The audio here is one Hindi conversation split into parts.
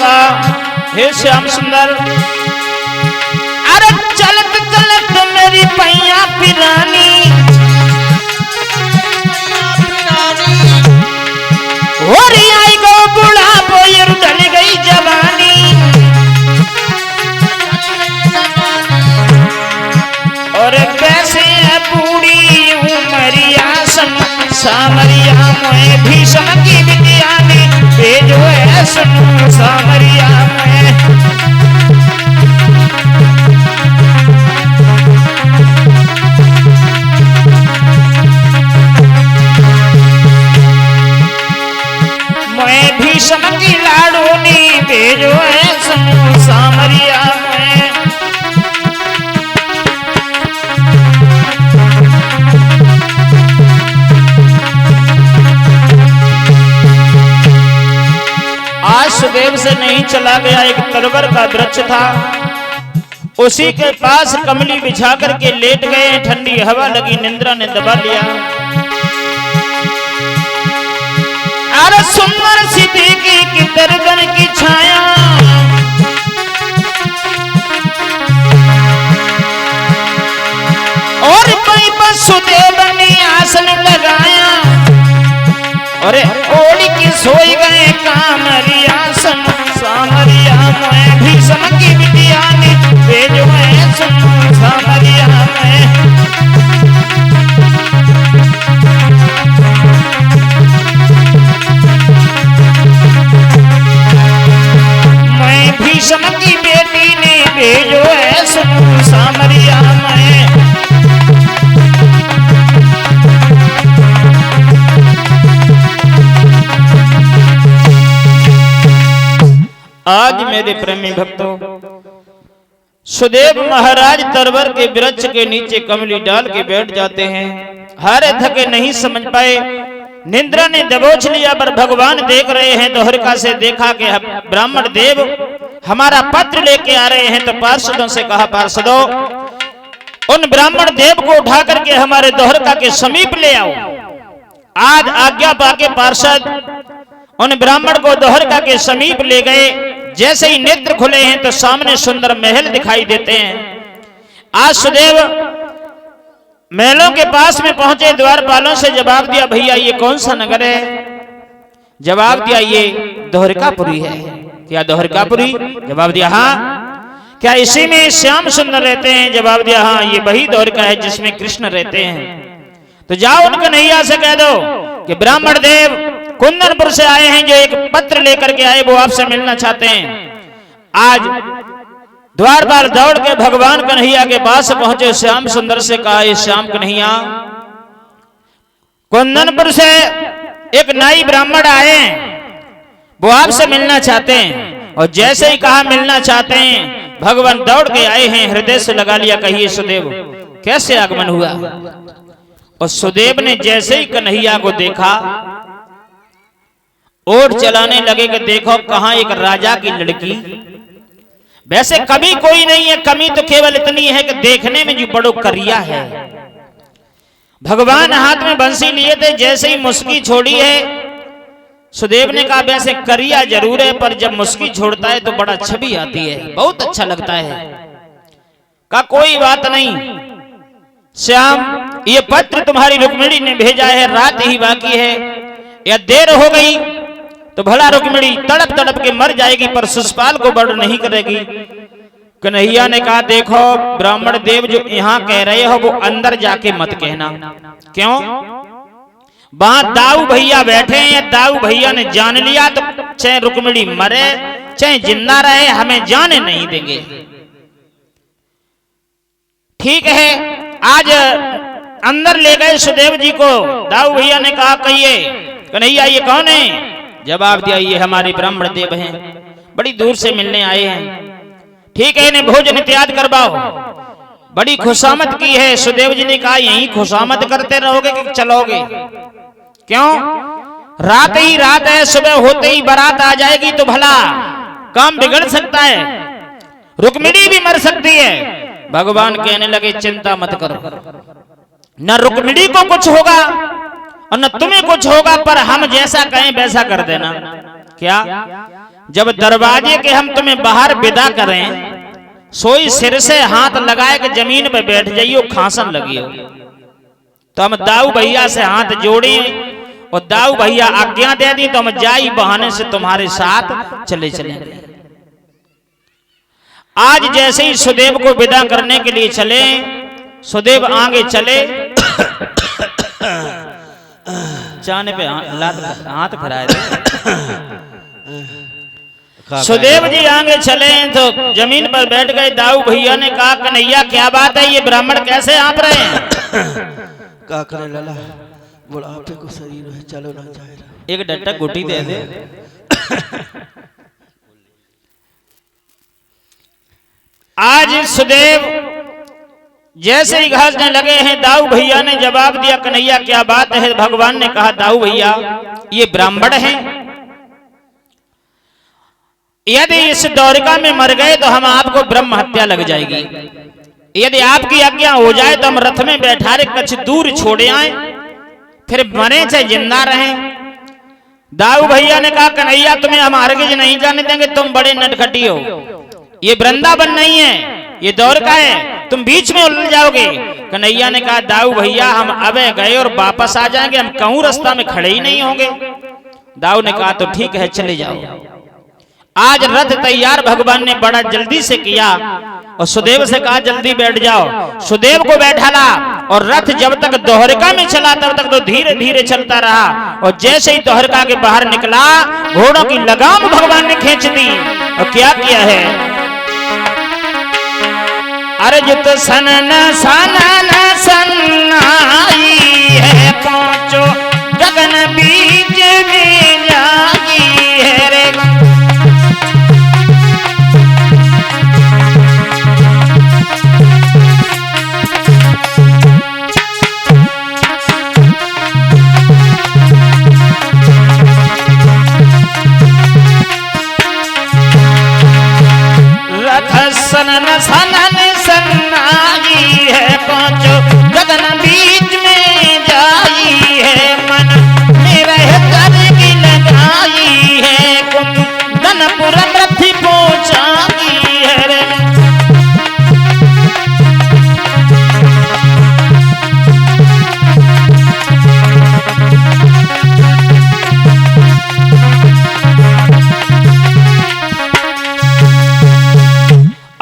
का, हे श्याम सुंदर, अरे चलत चलत मेरी पैया पिरानी, और आई गो बुढ़ापो ये ढल गई जवानी, और कैसे बूढ़ी उमरिया सन सामरिया में भीषण की विद्या ने भेजो है सुन सामरिया में, मैं भीषण की लाडूनी भेजो है सुन सामरिया में, आज सुदेव से नहीं चला गया एक तरवर का वृक्ष था, उसी के पास कमली बिछा करके लेट गए, ठंडी हवा लगी, निंद्रा ने दबा लिया। अरे सुंदर सिद्दीकी की दर्दन की छाया, और कोई सुदेव ने आसन लगाया, और ओढ़ के सोई गए कामरिया सन सामरिया में भीषण की विद्या ने भेजो है सुन सामरिया में, मैं भीषण की बेटी ने भेजो है सुन सामरिया में, आज मेरे प्रेमी भक्तों, सुदेव महाराज तरवर के वृक्ष के नीचे कमली डाल के बैठ जाते हैं, हारे थके नहीं समझ पाए, निंद्रा ने दबोच लिया, पर भगवान देख रहे हैं। दोहरका से देखा कि ब्राह्मण देव हमारा पत्र लेके आ रहे हैं, तो पार्षदों से कहा, पार्षदों उन ब्राह्मण देव को उठा करके हमारे दोहरका के समीप ले आओ। आज आज्ञा पाके पार्षद उन ब्राह्मण को दोहरका के समीप ले गए। जैसे ही नेत्र खुले हैं तो सामने सुंदर महल दिखाई देते हैं। आज सुदेव महलों के पास में पहुंचे, द्वारपालों से जवाब दिया, भैया ये कौन सा नगर है? जवाब दिया, ये दोहरकापुरी है। क्या दोहरकापुरी? जवाब दिया, हाँ। क्या इसी में श्याम सुंदर रहते हैं? जवाब दिया, हाँ, ये वही दोहरका है जिसमें कृष्ण रहते हैं। तो जाओ उनको नैया से कह दो कि ब्राह्मण देव कुंदनपुर से आए हैं, जो एक पत्र लेकर के आए, वो आपसे मिलना चाहते हैं। आज द्वारपाल दौड़ के भगवान कन्हैया के पास पहुंचे, श्याम सुंदर से कहा, ये श्याम कन्हैया, कुंदनपुर से एक नाई ब्राह्मण आए, वो आपसे मिलना चाहते हैं। और जैसे ही कहा मिलना चाहते हैं, भगवान दौड़ के आए हैं, हृदय से लगा लिया, कहिए सुदेव कैसे आगमन हुआ? और सुदेव ने जैसे ही कन्हैया को देखा, ओट चलाने लगे कि देखो कहां एक राजा की लड़की। वैसे कमी कोई नहीं है, कमी तो केवल इतनी है कि देखने में जो बड़ो करिया है। भगवान हाथ में बंसी लिए थे, जैसे ही मुस्की छोड़ी है, सुदेव ने कहा वैसे करिया जरूर है, पर जब मुस्की छोड़ता है तो बड़ा छवि आती है, बहुत अच्छा लगता है। कहा कोई बात नहीं श्याम, ये पत्र तुम्हारी रुक्मिणी ने भेजा है, रात ही बाकी है, या देर हो गई तो भला रुक्मिणी तड़प तड़प के मर जाएगी, पर शिशुपाल को बड़ नहीं करेगी। कन्हैया ने कहा देखो ब्राह्मण देव, जो यहाँ कह रहे हो वो अंदर जाके मत कहना। क्यों? वहां दाऊ भैया बैठे हैं, दाऊ भैया ने जान लिया तो चाहे रुक्मिणी मरे चाहे जिंदा रहे, हमें जाने नहीं देंगे। ठीक है, आज अंदर ले गए सुदेव जी को। दाऊ भैया ने कहा कहिए कन्हैया ये कौन है? जवाब दिया ये हमारे ब्राह्मण देव हैं, बड़ी दूर से मिलने आए हैं। ठीक है, इन्हें भोजन इत्यादि करवाओ। बड़ी खुशामद की है। सुदेव जी ने कहा यही खुशामद करते रहोगे कि चलोगे? क्यों? रात ही रात है, सुबह होते ही बारात आ जाएगी तो भला काम बिगड़ सकता है, रुक्मिणी भी मर सकती है। भगवान कहने लगे चिंता मत करो, न रुक्मिणी को कुछ होगा और न तुम्हें कुछ होगा, पर हम जैसा कहें वैसा कर देना। क्या? जब दरवाजे के हम तुम्हें बाहर विदा करें, सोई सिर से हाथ लगाए के जमीन पे बैठ जाइयो, खांसन लगियो। तो हम दाऊ भैया से हाथ जोड़े और दाऊ भैया आज्ञा दे दी तो हम जाई बहाने से तुम्हारे साथ चले चलेंगे। आज जैसे ही सुदेव को विदा करने के लिए चले, सुदेव आगे चले, चाने पे हाथ फिराए। सुदेव जी आगे चले तो जमीन पर बैठ गए। दाऊ भैया ने कहा, कन्हैया क्या बात है, ये ब्राह्मण कैसे हाँप रहे हैं? का करे लाला, बुढ़ापे को शरीर है, चलो ना जाए। एक डट्टा गुटी दे दे। आज सुदेव जैसे ही घासने लगे हैं, दाऊ भैया ने जवाब दिया, कन्हैया क्या बात है? भगवान ने कहा, दाऊ भैया ये ब्राह्मण हैं, यदि इस द्वारिका में मर गए तो हम आपको ब्रह्म हत्या लग जाएगी। यदि आपकी आज्ञा हो जाए तो हम रथ में बैठा रहे कुछ दूर छोड़े आए, फिर मरे चाहे जिंदा रहे। दाऊ भैया ने कहा, कन्हैया तुम्हें हम हरगिज नहीं जाने देंगे, तुम बड़े नटखटी हो। ये वृंदावन नहीं है, ये द्वारका है, तुम बीच में उलझ जाओगे। कन्हैया ने कहा, दाऊ भैया हम अब गए और वापस आ जाएंगे, हम कहूं रास्ता में खड़े ही नहीं होंगे। दाऊ ने कहा, तो ठीक है चले जाओ। आज रथ तैयार भगवान ने बड़ा जल्दी से किया और सुदेव से कहा, जल्दी बैठ जाओ। सुदेव को बैठाला और रथ जब तक द्वारिका में चला तब तक तो धीरे धीरे चलता रहा। और जैसे ही द्वारिका के बाहर निकला, घोड़ों की लगाम भगवान ने खींच दी। और क्या किया है, अर्जुत सनन सनन सन्नाई है, पहुंचो गगन बीच में जागी है रे। सनन सनन सन्नाई है, पहुंचो गगन बीच में जाई है, मन में रह कर की लगाई है, कुंदनपुर रथ पहुंचाई है रे।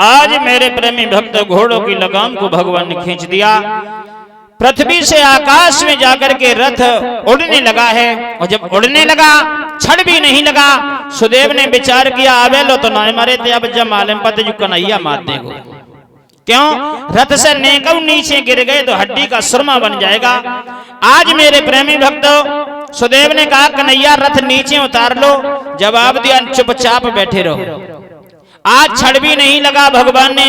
आज मेरे प्रेमी भक्त घोड़ों की लगाम को भगवान ने खींच दिया। पृथ्वी से आकाश में जाकर के रथ उड़ने लगा है। और जब उड़ने लगा, क्षण भी नहीं लगा, सुदेव ने विचार किया, अबे लो तो ना मरे थे, अब जब मालूम पते जो कन्हैया मार देगो। क्यों? रथ से नेकौ नीचे गिर गए तो हड्डी का सुरमा बन जाएगा। आज मेरे प्रेमी भक्त सुदेव ने कहा, कन्हैया रथ नीचे उतार लो। जवाब दिया, चुपचाप बैठे रहो। आज क्षण भी नहीं लगा, भगवान ने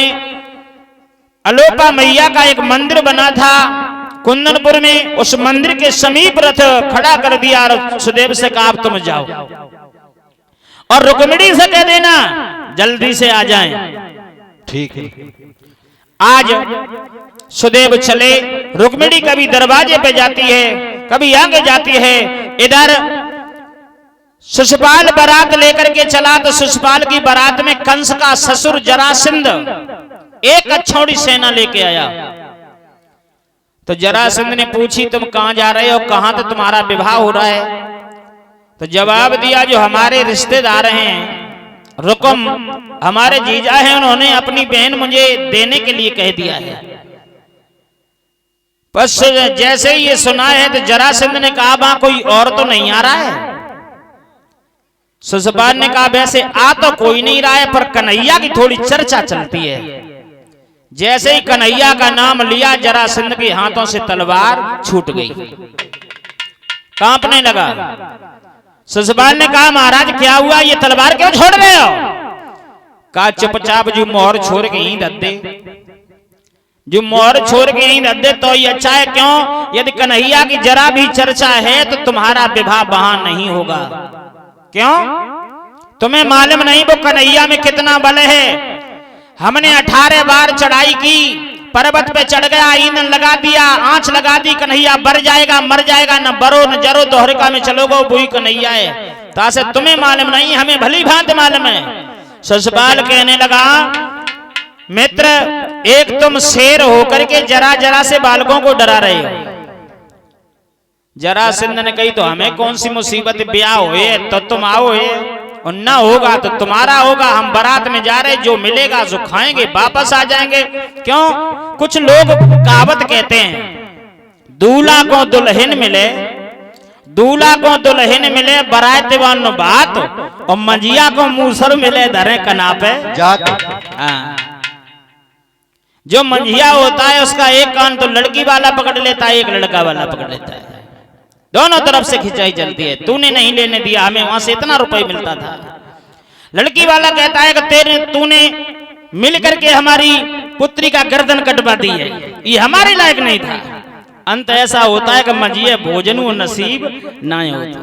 अलोपा मैया का एक मंदिर बना था कुंदनपुर में, उस मंदिर के समीप रथ खड़ा कर दिया और सुदेव से कहा, अब तुम जाओ और रुक्मिणी से कह देना जल्दी से आ जाएं। ठीक है। आज सुदेव चले। रुक्मिणी कभी दरवाजे पे जाती है, कभी आगे जाती है। इधर शिशुपाल बारात लेकर के चला तो शिशुपाल की बारात में कंस का ससुर जरासंध एक अच्छौड़ी सेना लेके आया। तो जरासंध ने पूछी, तुम कहां जा रहे हो, कहां तो तुम्हारा विवाह हो रहा है? तो जवाब दिया, जो हमारे रिश्तेदार हैं रुकम, हमारे जीजा हैं, उन्होंने अपनी बहन मुझे देने के लिए कह दिया है। बस जैसे ही ये सुना है तो जरासंध ने कहा, वहां कोई और तो नहीं आ रहा है? शिशुपाल ने कहा, वैसे आ तो कोई नहीं रहा है, पर कन्हैया की थोड़ी चर्चा चलती है। जैसे ही कन्हैया का नाम लिया, जरासंध के हाथों से तलवार छूट गई, कांपने लगा। शिशुपाल ने कहा, महाराज क्या हुआ, ये तलवार क्यों छोड़ रहे हो? कहा, चुपचाप जो मोहर छोड़ के ही दे, जो मोहर छोड़ के ही दे तो ये अच्छा है। क्यों? यदि कन्हैया की जरा भी चर्चा है तो तुम्हारा विवाह वहां नहीं होगा। क्यों? तुम्हें मालूम नहीं वो कन्हैया में कितना बल है। हमने 18 बार चढ़ाई की, पर्वत पे चढ़ गया, ईंधन लगा दिया, आंच लगा दी, कन्हैया बर जाएगा, मर जाएगा, न बरो न जरो, दोहरिका में चलोगो वही कन्हैया है। तासे तुम्हें मालूम नहीं, हमें भली भांति मालूम है। शिशुपाल कहने लगा, मित्र एक तुम शेर होकर के जरा जरा से बालकों को डरा रहे हो। जरासंध ने कही तो हमें कौन सी मुसीबत, ब्याह हुए तो तुम आओ और ना होगा तो तुम्हारा होगा। हम बारात में जा रहे, जो मिलेगा सो खाएंगे, वापस आ जाएंगे। क्यों? कुछ लोग कहावत कहते हैं, दूल्हा को दुल्हन मिले, दूल्हा को दुल्हन मिले बरात वालों बात, और मंजिया को मूसर मिले धरे कनापे जात। जो मंजिया होता है उसका एक कान तो लड़की वाला पकड़ लेता है, एक लड़का वाला पकड़ लेता है, दोनों तरफ से खिंचाई चलती है। तूने नहीं लेने दिया, हमें वहां से इतना रुपए मिलता था। लड़की वाला कहता है कि तूने मिल करके हमारी पुत्री का गर्दन कटवा दी है, ये हमारे लायक नहीं था। अंत ऐसा होता है कि मंजिए भोजन नसीब ना होता।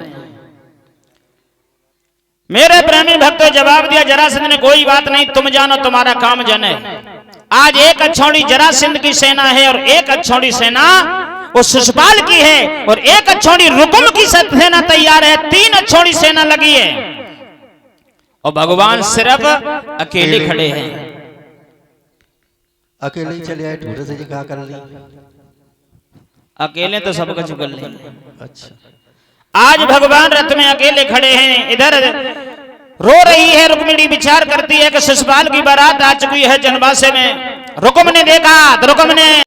मेरे प्रेमी भक्तों जवाब दिया जरासंध ने, कोई बात नहीं, तुम जानो तुम्हारा काम जाने। आज एक अछौड़ी जरासंध की सेना है और एक अछौड़ी सेना वो शिशुपाल की है, और एक अछौड़ी रुकुम की सेना तैयार है। 3 अछौड़ी सेना लगी है और भगवान सिर्फ अकेले खड़े हैं। अकेले ही चले आए, ढूंढे से क्या कर ली? अकेले तो सब कुछ कर ले। अच्छा, आज भगवान रथ में अकेले खड़े हैं। इधर रो रही है रुक्मिणी, विचार करती है कि शिशुपाल की बारात आ चुकी है जनवासे में। रुकुम ने देखा तो रुकुम ने